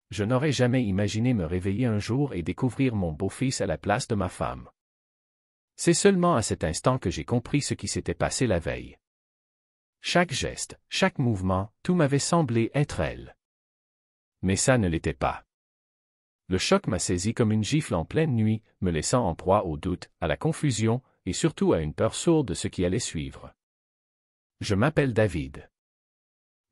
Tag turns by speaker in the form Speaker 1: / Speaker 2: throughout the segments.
Speaker 1: Je n'aurais jamais imaginé me réveiller un jour et découvrir mon beau-fils à la place de ma femme. C'est seulement à cet instant que j'ai compris ce qui s'était passé la veille. Chaque geste, chaque mouvement, tout m'avait semblé être elle. Mais ça ne l'était pas. Le choc m'a saisi comme une gifle en pleine nuit, me laissant en proie au doute, à la confusion, et surtout à une peur sourde de ce qui allait suivre. Je m'appelle David.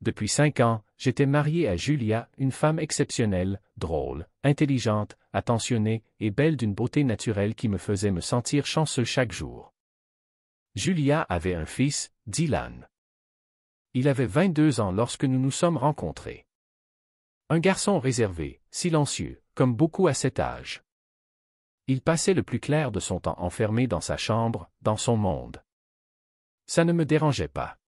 Speaker 1: Depuis 5 ans, j'étais marié à Julia, une femme exceptionnelle, drôle, intelligente, attentionnée et belle d'une beauté naturelle qui me faisait me sentir chanceux chaque jour. Julia avait un fils, Dylan. Il avait 22 ans lorsque nous nous sommes rencontrés. Un garçon réservé, silencieux, comme beaucoup à cet âge. Il passait le plus clair de son temps enfermé dans sa chambre, dans son monde. Ça ne me dérangeait pas.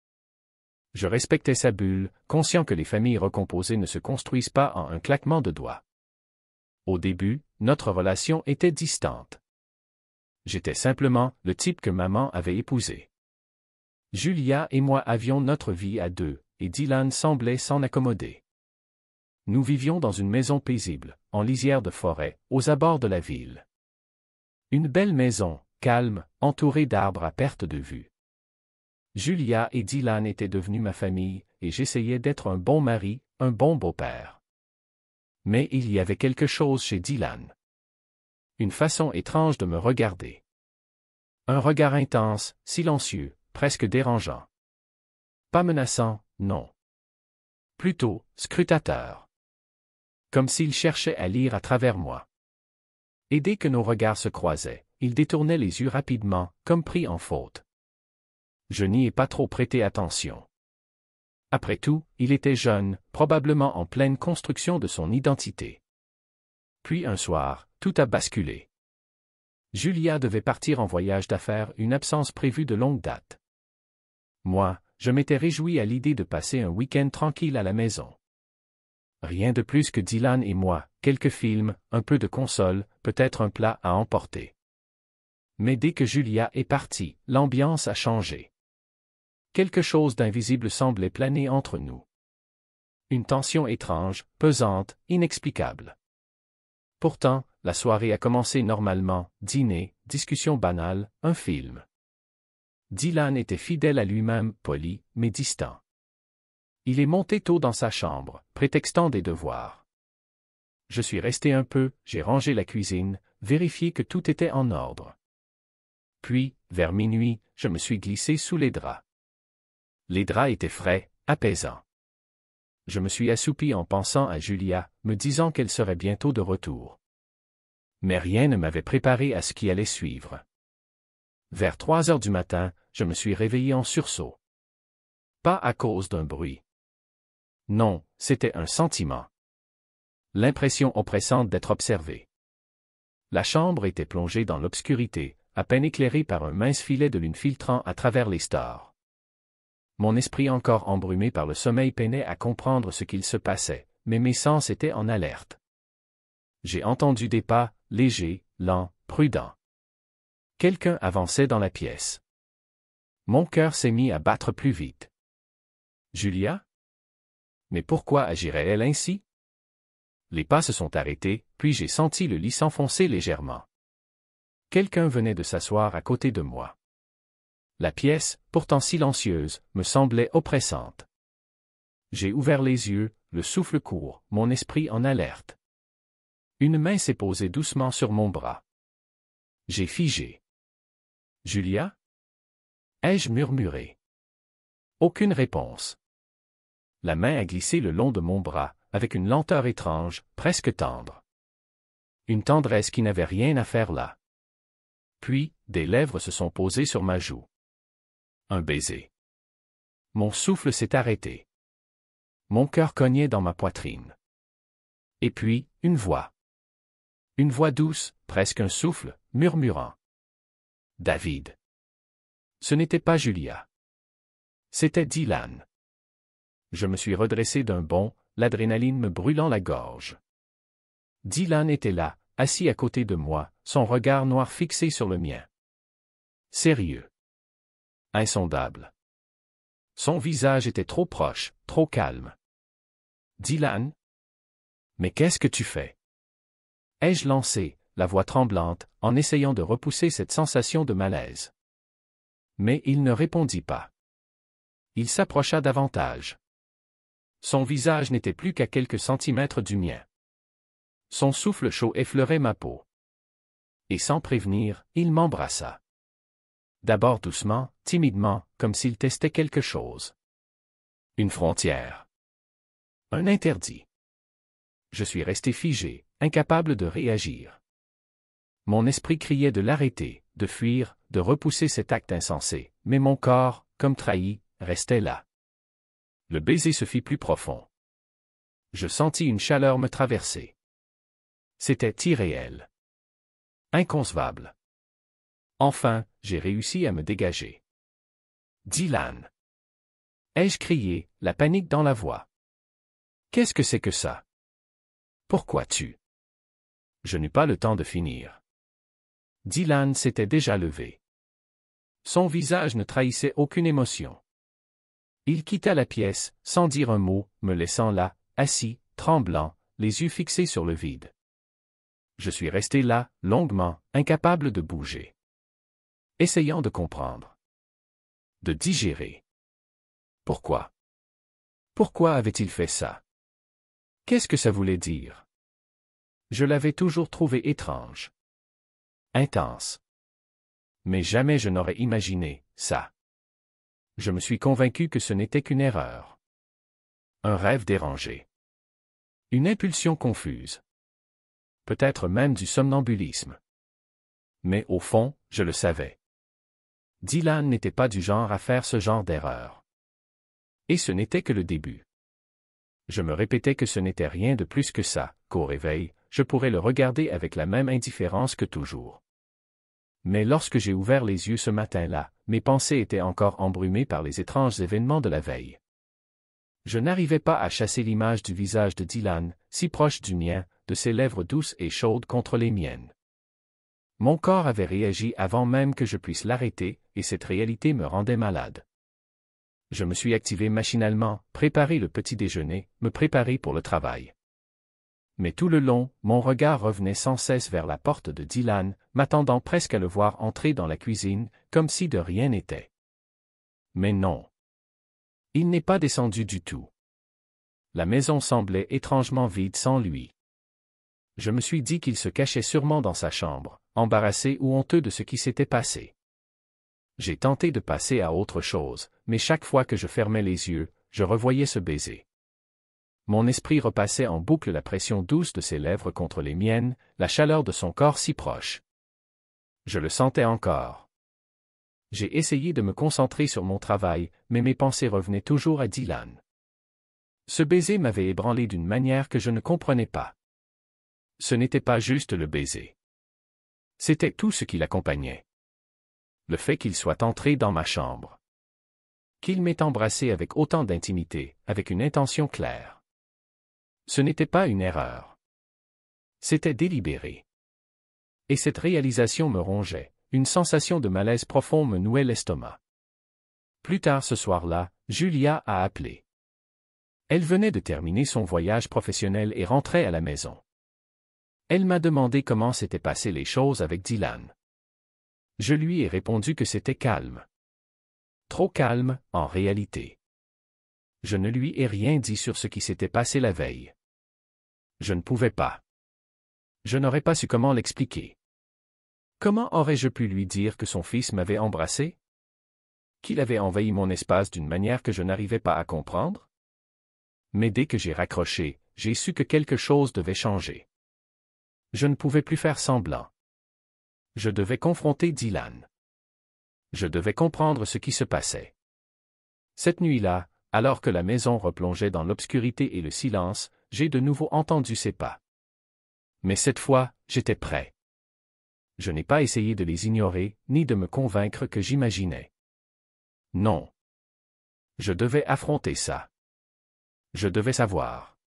Speaker 1: Je respectais sa bulle, conscient que les familles recomposées ne se construisent pas en un claquement de doigts. Au début, notre relation était distante. J'étais simplement le type que maman avait épousé. Julia et moi avions notre vie à deux, et Dylan semblait s'en accommoder. Nous vivions dans une maison paisible, en lisière de forêt, aux abords de la ville. Une belle maison, calme, entourée d'arbres à perte de vue. Julia et Dylan étaient devenus ma famille, et j'essayais d'être un bon mari, un bon beau-père. Mais il y avait quelque chose chez Dylan. Une façon étrange de me regarder. Un regard intense, silencieux, presque dérangeant. Pas menaçant, non. Plutôt, scrutateur. Comme s'il cherchait à lire à travers moi. Et dès que nos regards se croisaient, il détournait les yeux rapidement, comme pris en faute. Je n'y ai pas trop prêté attention. Après tout, il était jeune, probablement en pleine construction de son identité. Puis un soir, tout a basculé. Julia devait partir en voyage d'affaires, une absence prévue de longue date. Moi, je m'étais réjoui à l'idée de passer un week-end tranquille à la maison. Rien de plus que Dylan et moi, quelques films, un peu de console, peut-être un plat à emporter. Mais dès que Julia est partie, l'ambiance a changé. Quelque chose d'invisible semblait planer entre nous. Une tension étrange, pesante, inexplicable. Pourtant, la soirée a commencé normalement, dîner, discussion banale, un film. Dylan était fidèle à lui-même, poli, mais distant. Il est monté tôt dans sa chambre, prétextant des devoirs. Je suis resté un peu, j'ai rangé la cuisine, vérifié que tout était en ordre. Puis, vers minuit, je me suis glissé sous les draps. Les draps étaient frais, apaisants. Je me suis assoupi en pensant à Julia, me disant qu'elle serait bientôt de retour. Mais rien ne m'avait préparé à ce qui allait suivre. Vers 3 heures du matin, je me suis réveillé en sursaut. Pas à cause d'un bruit. Non, c'était un sentiment. L'impression oppressante d'être observé. La chambre était plongée dans l'obscurité, à peine éclairée par un mince filet de lune filtrant à travers les stores. Mon esprit encore embrumé par le sommeil peinait à comprendre ce qu'il se passait, mais mes sens étaient en alerte. J'ai entendu des pas, légers, lents, prudents. Quelqu'un avançait dans la pièce. Mon cœur s'est mis à battre plus vite. Julia? Mais pourquoi agirait-elle ainsi? Les pas se sont arrêtés, puis j'ai senti le lit s'enfoncer légèrement. Quelqu'un venait de s'asseoir à côté de moi. La pièce, pourtant silencieuse, me semblait oppressante. J'ai ouvert les yeux, le souffle court, mon esprit en alerte. Une main s'est posée doucement sur mon bras. J'ai figé. « Julia ?» ai-je murmuré. Aucune réponse. La main a glissé le long de mon bras, avec une lenteur étrange, presque tendre. Une tendresse qui n'avait rien à faire là. Puis, des lèvres se sont posées sur ma joue. Un baiser. Mon souffle s'est arrêté. Mon cœur cognait dans ma poitrine. Et puis, une voix. Une voix douce, presque un souffle, murmurant. David. Ce n'était pas Julia. C'était Dylan. Je me suis redressé d'un bond, l'adrénaline me brûlant la gorge. Dylan était là, assis à côté de moi, son regard noir fixé sur le mien. Sérieux. Insondable. Son visage était trop proche, trop calme. Dylan? Mais qu'est-ce que tu fais? Ai-je lancé, la voix tremblante, en essayant de repousser cette sensation de malaise. Mais il ne répondit pas. Il s'approcha davantage. Son visage n'était plus qu'à quelques centimètres du mien. Son souffle chaud effleurait ma peau. Et sans prévenir, il m'embrassa. D'abord doucement, timidement, comme s'il testait quelque chose. Une frontière. Un interdit. Je suis resté figé, incapable de réagir. Mon esprit criait de l'arrêter, de fuir, de repousser cet acte insensé, mais mon corps, comme trahi, restait là. Le baiser se fit plus profond. Je sentis une chaleur me traverser. C'était irréel. Inconcevable. Enfin, j'ai réussi à me dégager. Dylan. Ai-je crié, la panique dans la voix. Qu'est-ce que c'est que ça? Pourquoi tu? Je n'eus pas le temps de finir. Dylan s'était déjà levé. Son visage ne trahissait aucune émotion. Il quitta la pièce, sans dire un mot, me laissant là, assis, tremblant, les yeux fixés sur le vide. Je suis resté là, longuement, incapable de bouger. Essayant de comprendre. De digérer. Pourquoi? Pourquoi avait-il fait ça? Qu'est-ce que ça voulait dire? Je l'avais toujours trouvé étrange. Intense. Mais jamais je n'aurais imaginé ça. Je me suis convaincu que ce n'était qu'une erreur. Un rêve dérangé. Une impulsion confuse. Peut-être même du somnambulisme. Mais au fond, je le savais. Dylan n'était pas du genre à faire ce genre d'erreur. Et ce n'était que le début. Je me répétais que ce n'était rien de plus que ça, qu'au réveil, je pourrais le regarder avec la même indifférence que toujours. Mais lorsque j'ai ouvert les yeux ce matin-là, mes pensées étaient encore embrumées par les étranges événements de la veille. Je n'arrivais pas à chasser l'image du visage de Dylan, si proche du mien, de ses lèvres douces et chaudes contre les miennes. Mon corps avait réagi avant même que je puisse l'arrêter, et cette réalité me rendait malade. Je me suis activé machinalement, préparé le petit déjeuner, me préparer pour le travail. Mais tout le long, mon regard revenait sans cesse vers la porte de Dylan, m'attendant presque à le voir entrer dans la cuisine, comme si de rien n'était. Mais non. Il n'est pas descendu du tout. La maison semblait étrangement vide sans lui. Je me suis dit qu'il se cachait sûrement dans sa chambre, embarrassé ou honteux de ce qui s'était passé. J'ai tenté de passer à autre chose, mais chaque fois que je fermais les yeux, je revoyais ce baiser. Mon esprit repassait en boucle la pression douce de ses lèvres contre les miennes, la chaleur de son corps si proche. Je le sentais encore. J'ai essayé de me concentrer sur mon travail, mais mes pensées revenaient toujours à Dylan. Ce baiser m'avait ébranlé d'une manière que je ne comprenais pas. Ce n'était pas juste le baiser. C'était tout ce qui l'accompagnait. Le fait qu'il soit entré dans ma chambre. Qu'il m'ait embrassé avec autant d'intimité, avec une intention claire. Ce n'était pas une erreur. C'était délibéré. Et cette réalisation me rongeait, une sensation de malaise profond me nouait l'estomac. Plus tard ce soir-là, Julia a appelé. Elle venait de terminer son voyage professionnel et rentrait à la maison. Elle m'a demandé comment s'étaient passées les choses avec Dylan. Je lui ai répondu que c'était calme. Trop calme, en réalité. Je ne lui ai rien dit sur ce qui s'était passé la veille. Je ne pouvais pas. Je n'aurais pas su comment l'expliquer. Comment aurais-je pu lui dire que son fils m'avait embrassé? Qu'il avait envahi mon espace d'une manière que je n'arrivais pas à comprendre? Mais dès que j'ai raccroché, j'ai su que quelque chose devait changer. Je ne pouvais plus faire semblant. Je devais confronter Dylan. Je devais comprendre ce qui se passait. Cette nuit-là, alors que la maison replongeait dans l'obscurité et le silence, j'ai de nouveau entendu ses pas. Mais cette fois, j'étais prêt. Je n'ai pas essayé de les ignorer, ni de me convaincre que j'imaginais. Non. Je devais affronter ça. Je devais savoir.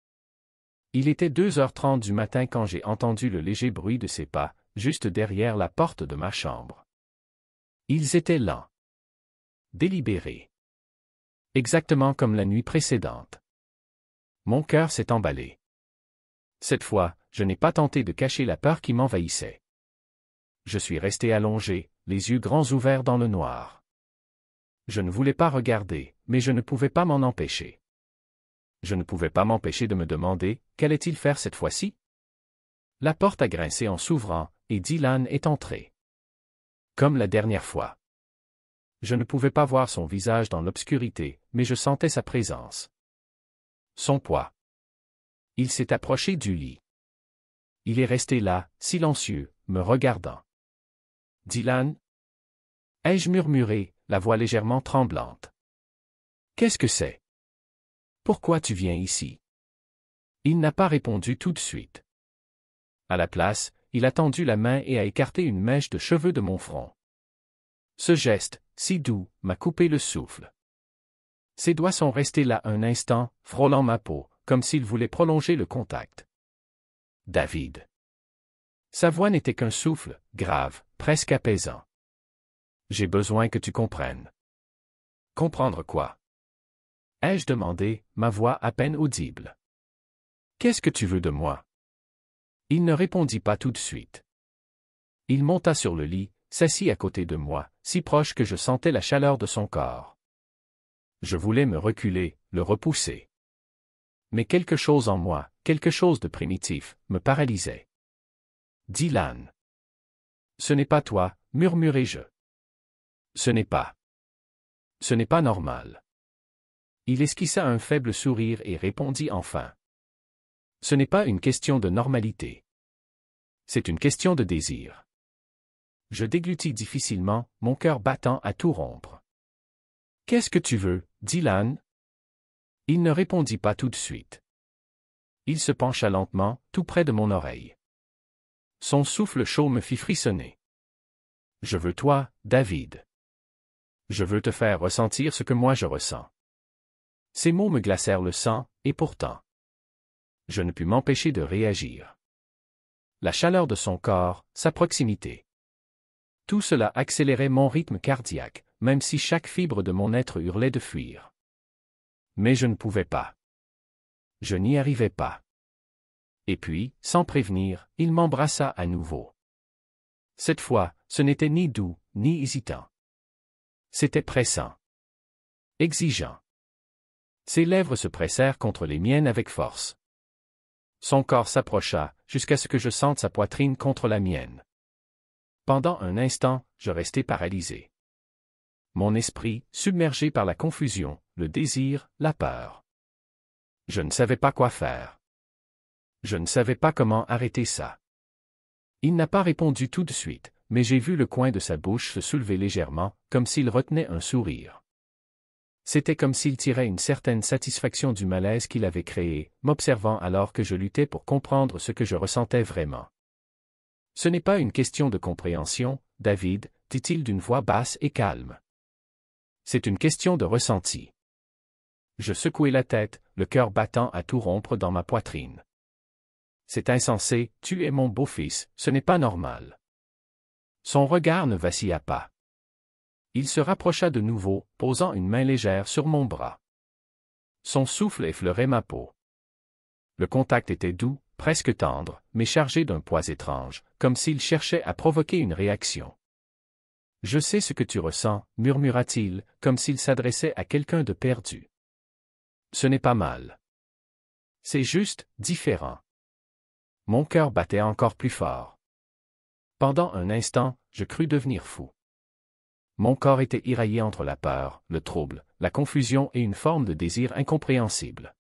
Speaker 1: Il était 2h30 du matin quand j'ai entendu le léger bruit de ses pas, juste derrière la porte de ma chambre. Ils étaient lents. Délibérés. Exactement comme la nuit précédente. Mon cœur s'est emballé. Cette fois, je n'ai pas tenté de cacher la peur qui m'envahissait. Je suis resté allongé, les yeux grands ouverts dans le noir. Je ne voulais pas regarder, mais je ne pouvais pas m'en empêcher. Je ne pouvais pas m'empêcher de me demander, qu'allait-il faire cette fois-ci? La porte a grincé en s'ouvrant, et Dylan est entré. Comme la dernière fois. Je ne pouvais pas voir son visage dans l'obscurité, mais je sentais sa présence. Son poids. Il s'est approché du lit. Il est resté là, silencieux, me regardant. « Dylan ?» ai-je murmuré, la voix légèrement tremblante. « Qu'est-ce que c'est? Pourquoi tu viens ici? » Il n'a pas répondu tout de suite. À la place, il a tendu la main et a écarté une mèche de cheveux de mon front. Ce geste, si doux, m'a coupé le souffle. Ses doigts sont restés là un instant, frôlant ma peau, comme s'il voulait prolonger le contact. « David. » Sa voix n'était qu'un souffle, grave, presque apaisant. « J'ai besoin que tu comprennes. » « Comprendre quoi? » ai-je demandé, ma voix à peine audible. « Qu'est-ce que tu veux de moi? » Il ne répondit pas tout de suite. Il monta sur le lit, s'assit à côté de moi, si proche que je sentais la chaleur de son corps. Je voulais me reculer, le repousser. Mais quelque chose en moi, quelque chose de primitif, me paralysait. « Dylan. » « Ce n'est pas toi, murmurai-je. Ce n'est pas. Ce n'est pas normal. » Il esquissa un faible sourire et répondit enfin. « Ce n'est pas une question de normalité. C'est une question de désir. » Je déglutis difficilement, mon cœur battant à tout rompre. « Qu'est-ce que tu veux, Dylan? » Il ne répondit pas tout de suite. Il se pencha lentement, tout près de mon oreille. Son souffle chaud me fit frissonner. « Je veux toi, David. Je veux te faire ressentir ce que moi je ressens. » Ces mots me glacèrent le sang, et pourtant. Je ne pus m'empêcher de réagir. La chaleur de son corps, sa proximité. Tout cela accélérait mon rythme cardiaque, même si chaque fibre de mon être hurlait de fuir. Mais je ne pouvais pas. Je n'y arrivais pas. Et puis, sans prévenir, il m'embrassa à nouveau. Cette fois, ce n'était ni doux, ni hésitant. C'était pressant. Exigeant. Ses lèvres se pressèrent contre les miennes avec force. Son corps s'approcha, jusqu'à ce que je sente sa poitrine contre la mienne. Pendant un instant, je restai paralysé. Mon esprit, submergé par la confusion, le désir, la peur. Je ne savais pas quoi faire. Je ne savais pas comment arrêter ça. Il n'a pas répondu tout de suite, mais j'ai vu le coin de sa bouche se soulever légèrement, comme s'il retenait un sourire. C'était comme s'il tirait une certaine satisfaction du malaise qu'il avait créé, m'observant alors que je luttais pour comprendre ce que je ressentais vraiment. « Ce n'est pas une question de compréhension, David, » dit-il d'une voix basse et calme. « C'est une question de ressenti. » Je secouai la tête, le cœur battant à tout rompre dans ma poitrine. « C'est insensé, tu es mon beau-fils, ce n'est pas normal. » Son regard ne vacilla pas. Il se rapprocha de nouveau, posant une main légère sur mon bras. Son souffle effleurait ma peau. Le contact était doux, presque tendre, mais chargé d'un poids étrange, comme s'il cherchait à provoquer une réaction. « Je sais ce que tu ressens, » murmura-t-il, comme s'il s'adressait à quelqu'un de perdu. « Ce n'est pas mal. C'est juste, différent. » Mon cœur battait encore plus fort. Pendant un instant, je crus devenir fou. Mon corps était éraillé entre la peur, le trouble, la confusion et une forme de désir incompréhensible.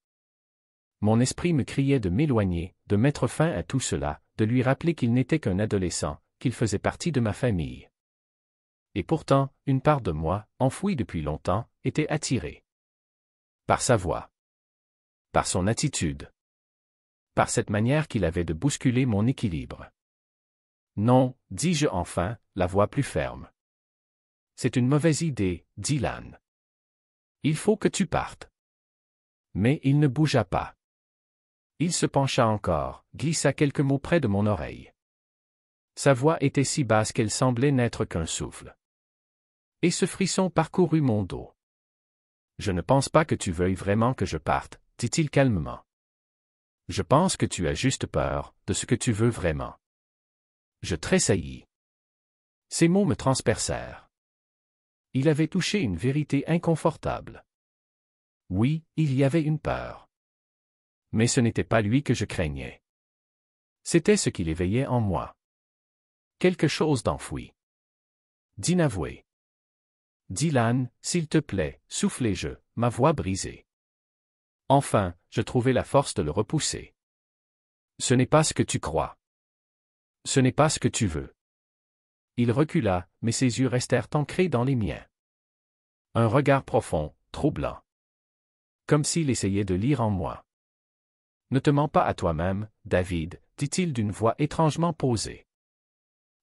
Speaker 1: Mon esprit me criait de m'éloigner, de mettre fin à tout cela, de lui rappeler qu'il n'était qu'un adolescent, qu'il faisait partie de ma famille. Et pourtant, une part de moi, enfouie depuis longtemps, était attirée. Par sa voix. Par son attitude. Par cette manière qu'il avait de bousculer mon équilibre. « Non, » dis-je enfin, la voix plus ferme. « C'est une mauvaise idée, Dylan. Il faut que tu partes. » Mais il ne bougea pas. Il se pencha encore, glissa quelques mots près de mon oreille. Sa voix était si basse qu'elle semblait n'être qu'un souffle. Et ce frisson parcourut mon dos. « Je ne pense pas que tu veuilles vraiment que je parte, » dit-il calmement. Je pense que tu as juste peur de ce que tu veux vraiment. Je tressaillis. Ces mots me transpercèrent. Il avait touché une vérité inconfortable. Oui, il y avait une peur. Mais ce n'était pas lui que je craignais. C'était ce qu'il éveillait en moi. Quelque chose d'enfoui. D'inavoué. Dylan, s'il te plaît, soufflai-je, ma voix brisée. Enfin, je trouvai la force de le repousser. Ce n'est pas ce que tu crois. Ce n'est pas ce que tu veux. Il recula, mais ses yeux restèrent ancrés dans les miens. Un regard profond, troublant. Comme s'il essayait de lire en moi. Ne te mens pas à toi-même, David, dit-il d'une voix étrangement posée.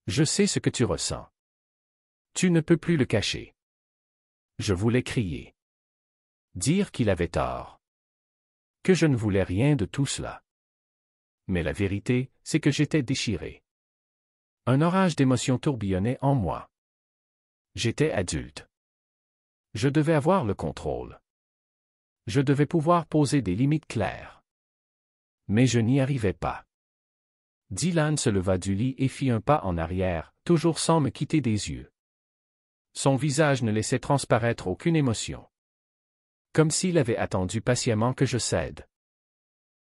Speaker 1: Je sais ce que tu ressens. Tu ne peux plus le cacher. Je voulais crier. Dire qu'il avait tort. Que je ne voulais rien de tout cela. Mais la vérité, c'est que j'étais déchiré. Un orage d'émotions tourbillonnait en moi. J'étais adulte. Je devais avoir le contrôle. Je devais pouvoir poser des limites claires. Mais je n'y arrivais pas. Dylan se leva du lit et fit un pas en arrière, toujours sans me quitter des yeux. Son visage ne laissait transparaître aucune émotion. Comme s'il avait attendu patiemment que je cède.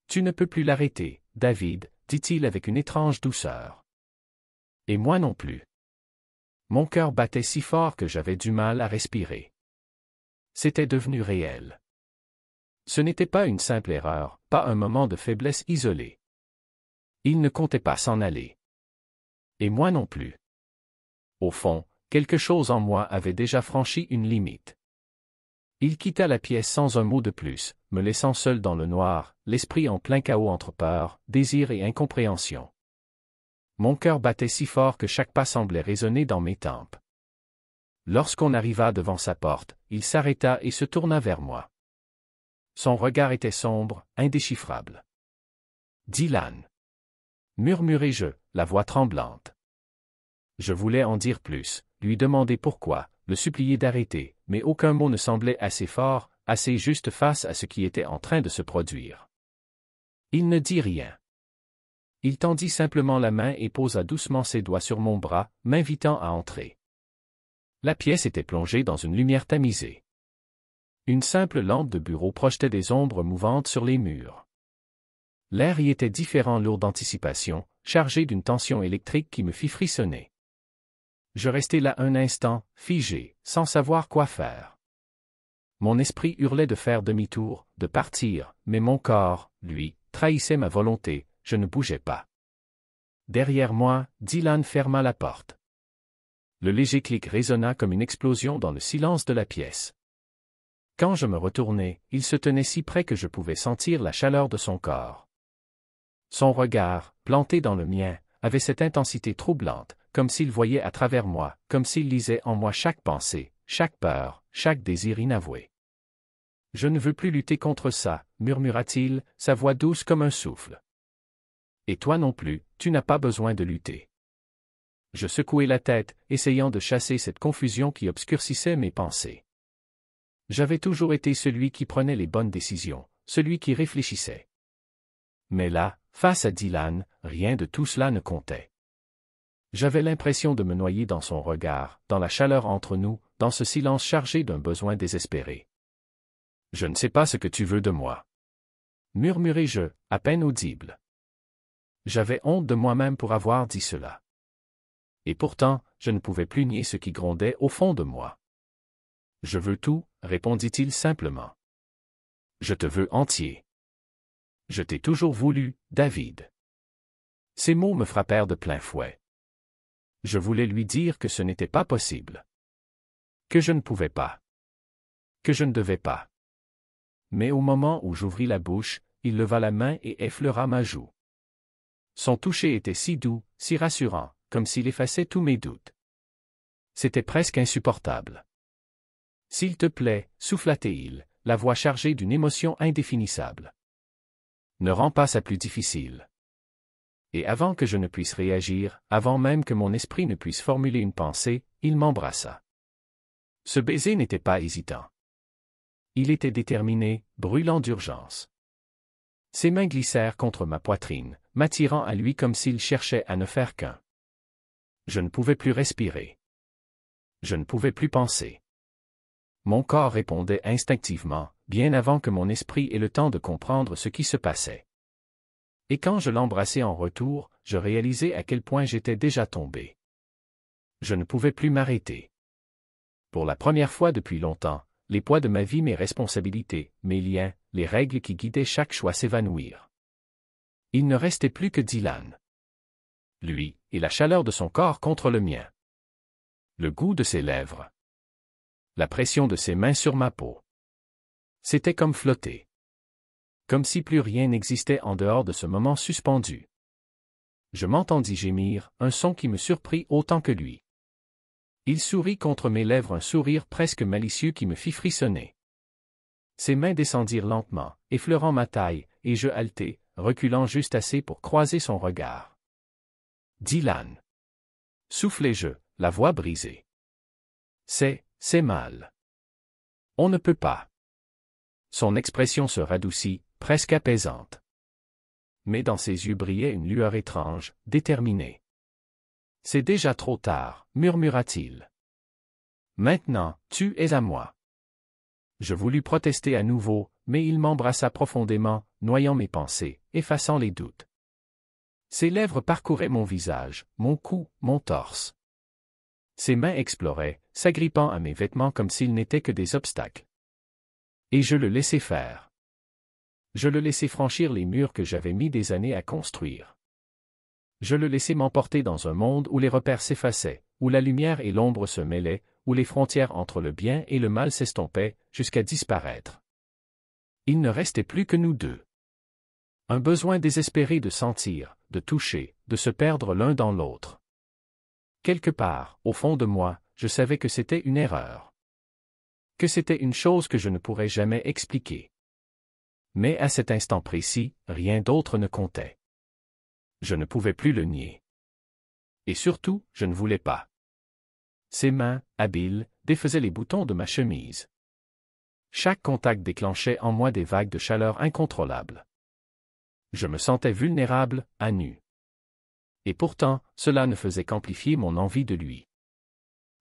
Speaker 1: Tu ne peux plus l'arrêter, David, dit-il avec une étrange douceur. Et moi non plus. Mon cœur battait si fort que j'avais du mal à respirer. C'était devenu réel. Ce n'était pas une simple erreur, pas un moment de faiblesse isolé. Il ne comptait pas s'en aller. Et moi non plus. Au fond, quelque chose en moi avait déjà franchi une limite. Il quitta la pièce sans un mot de plus, me laissant seul dans le noir, l'esprit en plein chaos entre peur, désir et incompréhension. Mon cœur battait si fort que chaque pas semblait résonner dans mes tempes. Lorsqu'on arriva devant sa porte, il s'arrêta et se tourna vers moi. Son regard était sombre, indéchiffrable. Dylan. Murmurai-je, la voix tremblante. Je voulais en dire plus, lui demander pourquoi, le supplier d'arrêter, mais aucun mot ne semblait assez fort, assez juste face à ce qui était en train de se produire. Il ne dit rien. Il tendit simplement la main et posa doucement ses doigts sur mon bras, m'invitant à entrer. La pièce était plongée dans une lumière tamisée. Une simple lampe de bureau projetait des ombres mouvantes sur les murs. L'air y était différent, lourd d'anticipation, chargé d'une tension électrique qui me fit frissonner. Je restai là un instant, figé, sans savoir quoi faire. Mon esprit hurlait de faire demi-tour, de partir, mais mon corps, lui, trahissait ma volonté, je ne bougeais pas. Derrière moi, Dylan ferma la porte. Le léger clic résonna comme une explosion dans le silence de la pièce. Quand je me retournai, il se tenait si près que je pouvais sentir la chaleur de son corps. Son regard, planté dans le mien, avait cette intensité troublante, comme s'il voyait à travers moi, comme s'il lisait en moi chaque pensée, chaque peur, chaque désir inavoué. « Je ne veux plus lutter contre ça, » murmura-t-il, sa voix douce comme un souffle. « Et toi non plus, tu n'as pas besoin de lutter. » Je secouai la tête, essayant de chasser cette confusion qui obscurcissait mes pensées. J'avais toujours été celui qui prenait les bonnes décisions, celui qui réfléchissait. Mais là, face à Dylan, rien de tout cela ne comptait. J'avais l'impression de me noyer dans son regard, dans la chaleur entre nous, dans ce silence chargé d'un besoin désespéré. « Je ne sais pas ce que tu veux de moi. » murmurai-je, à peine audible. J'avais honte de moi-même pour avoir dit cela. Et pourtant, je ne pouvais plus nier ce qui grondait au fond de moi. « Je veux tout, » répondit-il simplement. « Je te veux entier. Je t'ai toujours voulu, David. » Ces mots me frappèrent de plein fouet. Je voulais lui dire que ce n'était pas possible. Que je ne pouvais pas. Que je ne devais pas. Mais au moment où j'ouvris la bouche, il leva la main et effleura ma joue. Son toucher était si doux, si rassurant, comme s'il effaçait tous mes doutes. C'était presque insupportable. « S'il te plaît, » souffla-t-il, la voix chargée d'une émotion indéfinissable. « Ne rends pas ça plus difficile. » Et avant que je ne puisse réagir, avant même que mon esprit ne puisse formuler une pensée, il m'embrassa. Ce baiser n'était pas hésitant. Il était déterminé, brûlant d'urgence. Ses mains glissèrent contre ma poitrine, m'attirant à lui comme s'il cherchait à ne faire qu'un. Je ne pouvais plus respirer. Je ne pouvais plus penser. Mon corps répondait instinctivement, bien avant que mon esprit ait le temps de comprendre ce qui se passait. Et quand je l'embrassai en retour, je réalisai à quel point j'étais déjà tombé. Je ne pouvais plus m'arrêter. Pour la première fois depuis longtemps, les poids de ma vie, mes responsabilités, mes liens, les règles qui guidaient chaque choix s'évanouirent. Il ne restait plus que Dylan. Lui, et la chaleur de son corps contre le mien. Le goût de ses lèvres. La pression de ses mains sur ma peau. C'était comme flotter. Comme si plus rien n'existait en dehors de ce moment suspendu. Je m'entendis gémir, un son qui me surprit autant que lui. Il sourit contre mes lèvres, un sourire presque malicieux qui me fit frissonner. Ses mains descendirent lentement, effleurant ma taille, et je haletai, reculant juste assez pour croiser son regard. Dylan. Soufflai-je, la voix brisée. C'est mal. On ne peut pas. Son expression se radoucit, presque apaisante. Mais dans ses yeux brillait une lueur étrange, déterminée. C'est déjà trop tard, murmura-t-il. Maintenant, tu es à moi. Je voulus protester à nouveau, mais il m'embrassa profondément, noyant mes pensées, effaçant les doutes. Ses lèvres parcouraient mon visage, mon cou, mon torse. Ses mains exploraient, s'agrippant à mes vêtements comme s'ils n'étaient que des obstacles. Et je le laissai faire. Je le laissai franchir les murs que j'avais mis des années à construire. Je le laissai m'emporter dans un monde où les repères s'effaçaient, où la lumière et l'ombre se mêlaient, où les frontières entre le bien et le mal s'estompaient, jusqu'à disparaître. Il ne restait plus que nous deux. Un besoin désespéré de sentir, de toucher, de se perdre l'un dans l'autre. Quelque part, au fond de moi, je savais que c'était une erreur. Que c'était une chose que je ne pourrais jamais expliquer. Mais à cet instant précis, rien d'autre ne comptait. Je ne pouvais plus le nier. Et surtout, je ne voulais pas. Ses mains, habiles, défaisaient les boutons de ma chemise. Chaque contact déclenchait en moi des vagues de chaleur incontrôlables. Je me sentais vulnérable, à nu. Et pourtant, cela ne faisait qu'amplifier mon envie de lui.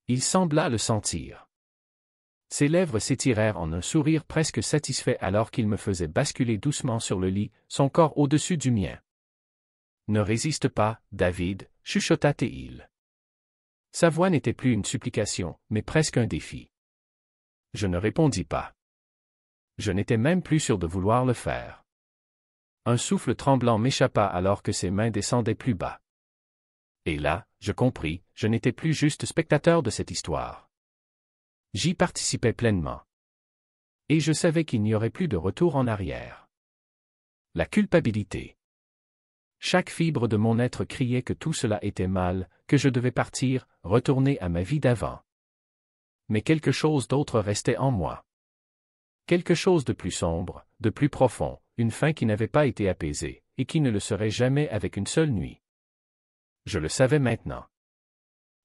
Speaker 1: Il sembla le sentir. Ses lèvres s'étirèrent en un sourire presque satisfait alors qu'il me faisait basculer doucement sur le lit, son corps au-dessus du mien. « Ne résiste pas, David, » chuchota-t-il. Sa voix n'était plus une supplication, mais presque un défi. Je ne répondis pas. Je n'étais même plus sûr de vouloir le faire. Un souffle tremblant m'échappa alors que ses mains descendaient plus bas. Et là, je compris, je n'étais plus juste spectateur de cette histoire. J'y participais pleinement. Et je savais qu'il n'y aurait plus de retour en arrière. La culpabilité. Chaque fibre de mon être criait que tout cela était mal, que je devais partir, retourner à ma vie d'avant. Mais quelque chose d'autre restait en moi. Quelque chose de plus sombre, de plus profond, une faim qui n'avait pas été apaisée, et qui ne le serait jamais avec une seule nuit. Je le savais maintenant.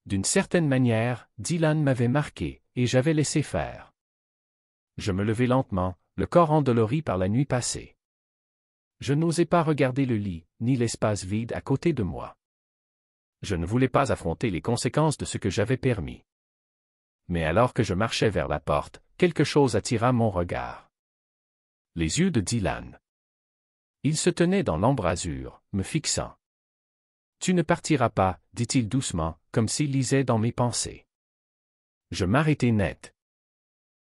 Speaker 1: D'une certaine manière, Dylan m'avait marqué, et j'avais laissé faire. Je me levai lentement, le corps endolori par la nuit passée. Je n'osais pas regarder le lit, ni l'espace vide à côté de moi. Je ne voulais pas affronter les conséquences de ce que j'avais permis. Mais alors que je marchais vers la porte, quelque chose attira mon regard. Les yeux de Dylan. Il se tenait dans l'embrasure, me fixant. « Tu ne partiras pas, » dit-il doucement, comme s'il lisait dans mes pensées. Je m'arrêtai net.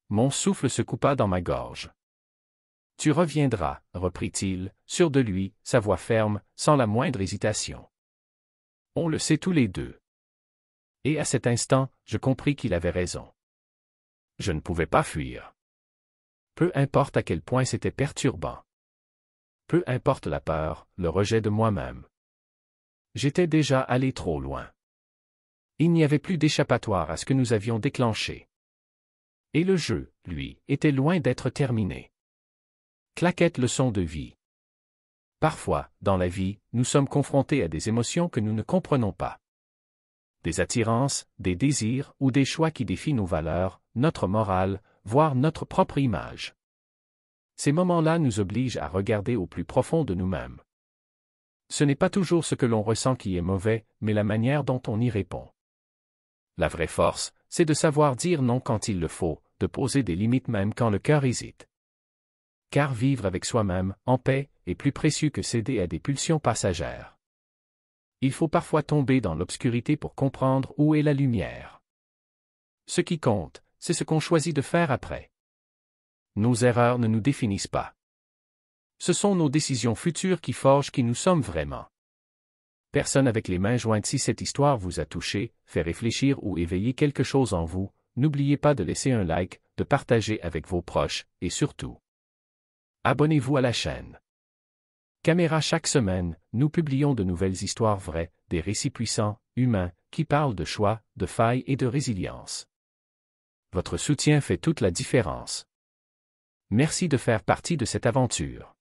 Speaker 1: Mon souffle se coupa dans ma gorge. « Tu reviendras, » reprit-il, sûr de lui, sa voix ferme, sans la moindre hésitation. On le sait tous les deux. Et à cet instant, je compris qu'il avait raison. Je ne pouvais pas fuir. Peu importe à quel point c'était perturbant. Peu importe la peur, le rejet de moi-même. J'étais déjà allé trop loin. Il n'y avait plus d'échappatoire à ce que nous avions déclenché. Et le jeu, lui, était loin d'être terminé. Claquette leçon de vie. Parfois, dans la vie, nous sommes confrontés à des émotions que nous ne comprenons pas. Des attirances, des désirs ou des choix qui défient nos valeurs, notre morale, voire notre propre image. Ces moments-là nous obligent à regarder au plus profond de nous-mêmes. Ce n'est pas toujours ce que l'on ressent qui est mauvais, mais la manière dont on y répond. La vraie force, c'est de savoir dire non quand il le faut, de poser des limites même quand le cœur hésite. Car vivre avec soi-même, en paix, est plus précieux que céder à des pulsions passagères. Il faut parfois tomber dans l'obscurité pour comprendre où est la lumière. Ce qui compte, c'est ce qu'on choisit de faire après. Nos erreurs ne nous définissent pas. Ce sont nos décisions futures qui forgent qui nous sommes vraiment. Personne avec les mains jointes. Si cette histoire vous a touché, fait réfléchir ou éveillé quelque chose en vous, n'oubliez pas de laisser un like, de partager avec vos proches, et surtout, abonnez-vous à la chaîne. Caméra. Chaque semaine, nous publions de nouvelles histoires vraies, des récits puissants, humains, qui parlent de choix, de failles et de résilience. Votre soutien fait toute la différence. Merci de faire partie de cette aventure.